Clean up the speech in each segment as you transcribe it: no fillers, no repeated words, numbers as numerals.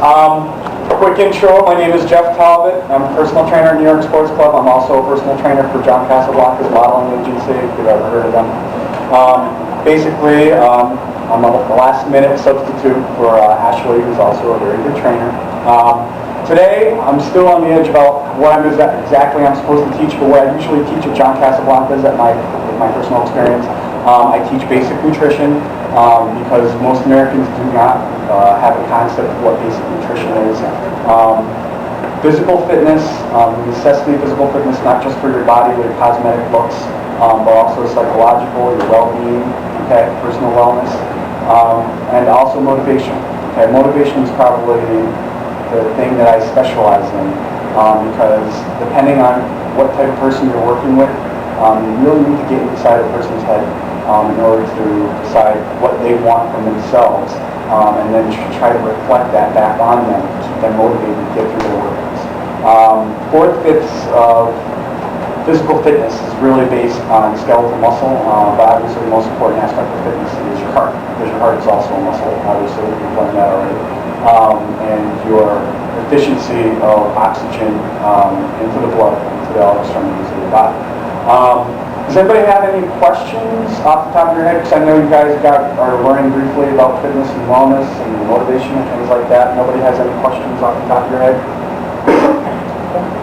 Quick intro, my name is Jeff Talbot. I'm a personal trainer at New York Sports Club. I'm also a personal trainer for John Casablanca's modeling agency, if you've ever heard of them. Basically, I'm a last-minute substitute for Ashley, who's also a very good trainer. Today, I'm still on the edge about what exactly I'm supposed to teach, but what I usually teach at John Casablanca's at my personal experience. I teach basic nutrition because most Americans do not have a concept of what basic nutrition is. Physical fitness, the necessity of physical fitness, not just for your body or your cosmetic looks, but also psychological, your well-being, okay, personal wellness, and also motivation. Okay, motivation is probably the thing that I specialize in because depending on what type of person you're working with, you really need to get inside a person's head in order to decide what they want from themselves, and then try to reflect that back on them to keep them motivated to get through their workouts. Fourth-fifths of physical fitness is really based on skeletal muscle, but obviously the most important aspect of fitness is your heart, because your heart is also a muscle, obviously, you've learned that already, and your efficiency of oxygen into the blood, into the all extremities of your body. Does anybody have any questions off the top of your head? Because I know you guys are learning briefly about fitness and wellness and motivation and things like that. Nobody has any questions off the top of your head?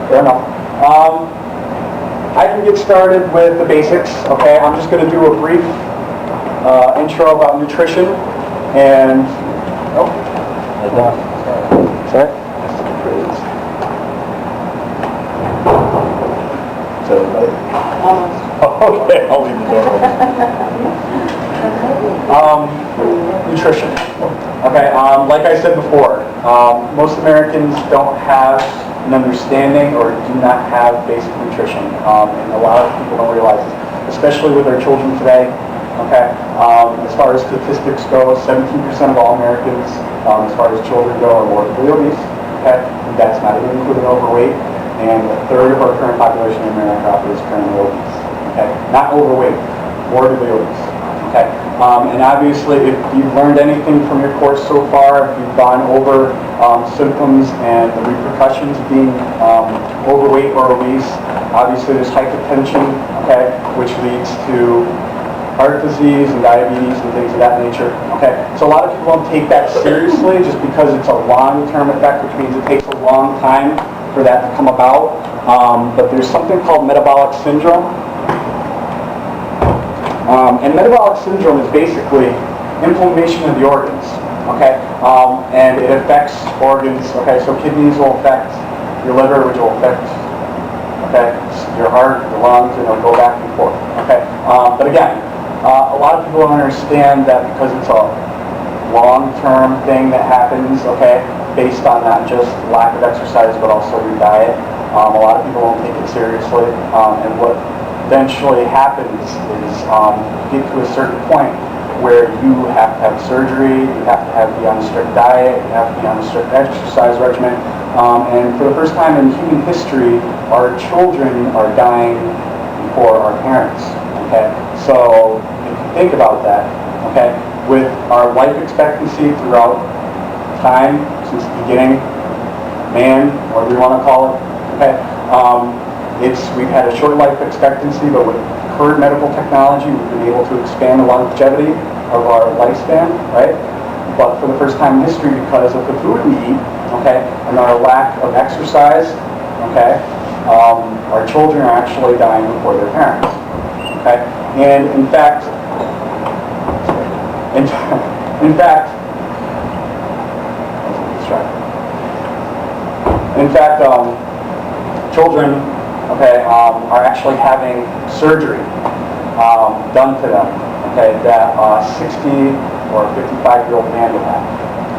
Fair enough. I can get started with the basics, okay? I'm just going to do a brief intro about nutrition and... Oh. Sorry? Okay, I'll leave the door open. Nutrition. Okay, like I said before, most Americans don't have an understanding or do not have basic nutrition, and a lot of people don't realize this, especially with our children today. Okay, as far as statistics go, 17% of all Americans, as far as children go, are morbidly obese. Okay, that's not even including overweight, and a third of our current population in America is currently obese. Okay, not overweight, morbidly obese. Okay, and obviously, if you've learned anything from your course so far, if you've gone over symptoms and the repercussions of being overweight or obese, obviously there's hypertension, okay, which leads to heart disease and diabetes and things of that nature. Okay, so a lot of people don't take that seriously just because it's a long-term effect, which means it takes a long time for that to come about. But there's something called metabolic syndrome. And metabolic syndrome is basically inflammation of the organs, okay? And it affects organs, okay? So kidneys will affect your liver, which will affect, okay, your heart, your lungs, and it'll go back and forth, okay? But again, a lot of people don't understand that because it's a long-term thing that happens, okay, based on not just lack of exercise, but also your diet. A lot of people don't take it seriously, and what eventually happens is you get to a certain point where you have to have surgery, you have to be on a strict diet, you have to be on a strict exercise regimen, and for the first time in human history, our children are dying before our parents, okay? So if you think about that, okay, with our life expectancy throughout time, since the beginning, man, whatever you want to call it, okay, we've had a short life expectancy, but with current medical technology, we've been able to expand the longevity of our lifespan, right? But for the first time in history, because of the food we eat, okay, and our lack of exercise, okay, our children are actually dying before their parents, okay? And in fact, children, okay, are actually having surgery done to them, okay, that a 60 or 55-year-old man would have,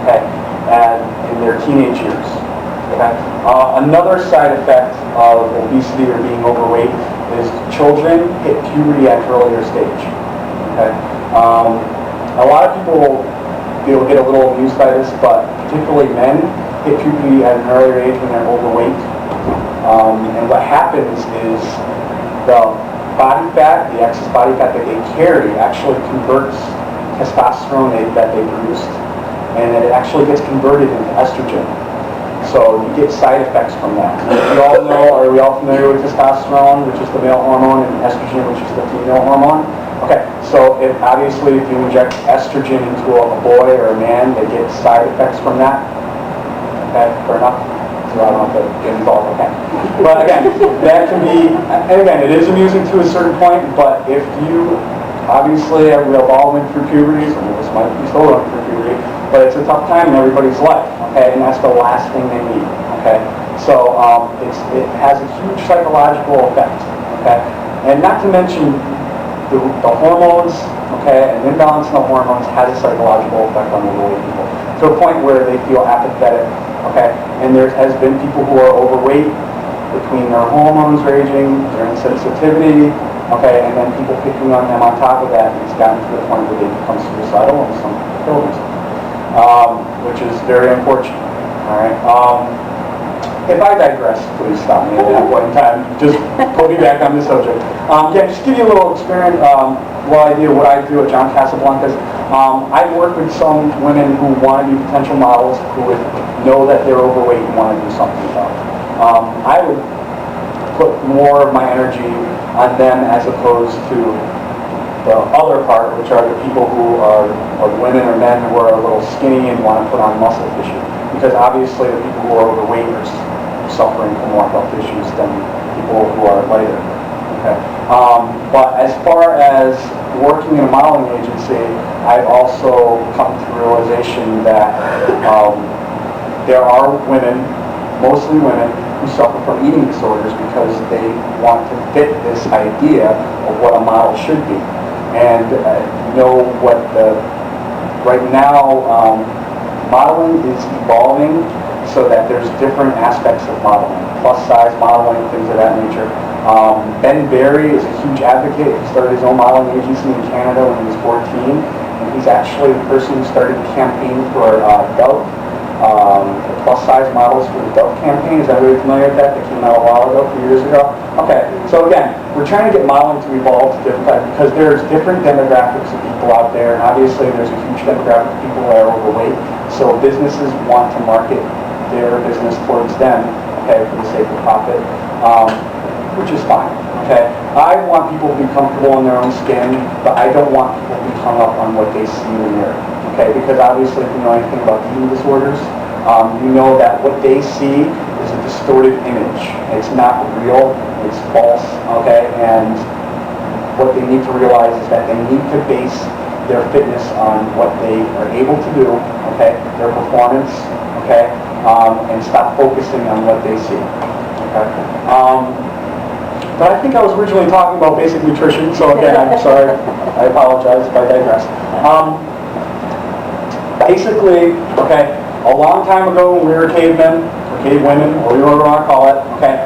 okay, and in their teenage years, okay. Another side effect of obesity or being overweight is children hit puberty at an earlier stage, okay. A lot of people will get a little amused by this, but particularly men hit puberty at an earlier age when they're overweight. And what happens is the body fat, the excess body fat that they carry, actually converts testosterone that they produced and it actually gets converted into estrogen. So you get side effects from that. We all know, are we all familiar with testosterone, which is the male hormone, and estrogen, which is the female hormone? Okay, so obviously if you inject estrogen into a boy or a man, they get side effects from that. Okay, fair enough? So I don't have to get involved, okay. But again, that can be, and again, it is amusing to a certain point, but if you, obviously we have all went through puberty, some of us might be still going through puberty, but it's a tough time in everybody's life, okay, and that's the last thing they need, okay. So it has a huge psychological effect, okay, and not to mention the hormones, okay, and imbalance in the hormones has a psychological effect on overweight people to a point where they feel apathetic, okay, and there has been people who are overweight between their hormones raging, their insensitivity, okay, and then people picking on them on top of that, and it's gotten to the point where they become suicidal and some kill themselves. Which is very unfortunate. All right. If I digress, please stop me at that point in time. Just put me back on the subject. Yeah, just give you a little experience. What I do at John Casablancas. I work with some women who want to be potential models who would know that they're overweight and want to do something about it. I would put more of my energy on them as opposed to the other part, which are the people who are women or men who are a little skinny and want to put on muscle tissue. Because obviously the people who are overweight are suffering from more health issues than people who are lighter. Okay. But as far as working in a modeling agency, I've also come to the realization that there are women, mostly women, who suffer from eating disorders because they want to fit this idea of what a model should be. And know what right now modeling is evolving so that there's different aspects of modeling, plus size modeling, things of that nature. Ben Berry is a huge advocate. He started his own modeling agency in Canada when he was 14, and he's actually the person who started the campaign for Dove, the plus size models for the Dove campaign. Is everybody familiar with that? That came out a while ago, a few years ago. Okay, so again, we're trying to get modeling to evolve to different types because there's different demographics of people out there, and obviously there's a huge demographic of people that are overweight. So businesses want to market their business towards them, okay, for the sake of profit, which is fine. Okay, I want people to be comfortable in their own skin, but I don't want people to be hung up on what they see in the mirror. Okay, because obviously, if you know anything about eating disorders, you know that what they see is a distorted image. It's not real, it's false, okay? And what they need to realize is that they need to base their fitness on what they are able to do, okay? Their performance, okay? And stop focusing on what they see, okay? But I think I was originally talking about basic nutrition, so again, I'm sorry, I apologize if I digress. Basically, okay, a long time ago when we were cavemen, or cave women, or whatever you want to call it, okay,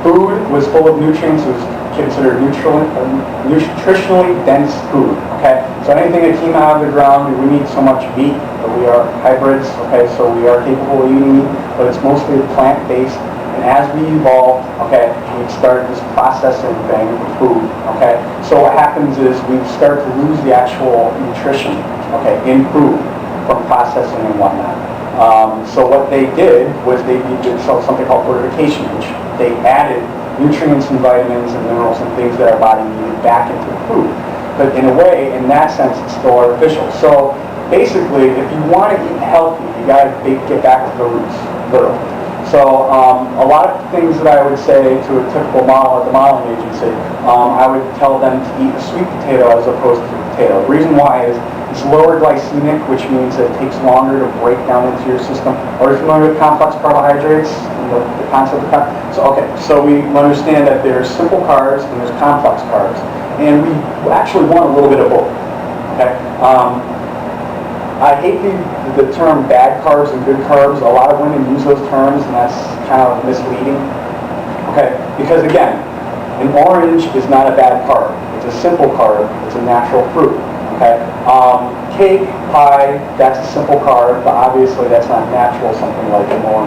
food was full of nutrients. It was considered nutritionally dense food, okay? So anything that came out of the ground, we need so much meat, but we are hybrids, okay, so we are capable of eating meat, but it's mostly plant-based. And as we evolved, okay, we started this processing thing with food, okay? So what happens is we start to lose the actual nutrition, okay, in food from processing and whatnot. So what they did was they did something called fortification, which they added nutrients and vitamins and minerals and things that our body needed back into the food. But in a way, in that sense, it's still artificial. So basically, if you want to eat healthy, you got to get back to the roots, literally. So a lot of things that I would say to a typical model at the modeling agency, I would tell them to eat a sweet potato as opposed to a potato. The reason why is it's lower glycemic, which means that it takes longer to break down into your system. Are you familiar with complex carbohydrates and the concept of so we understand that there's simple carbs and there's complex carbs, and we actually want a little bit of both. Okay. I hate the term bad carbs and good carbs. A lot of women use those terms, and that's kind of misleading. Okay, because again, an orange is not a bad carb. It's a simple carb. It's a natural fruit. Okay, cake, pie, that's a simple carb, but obviously that's not natural. Something like an orange.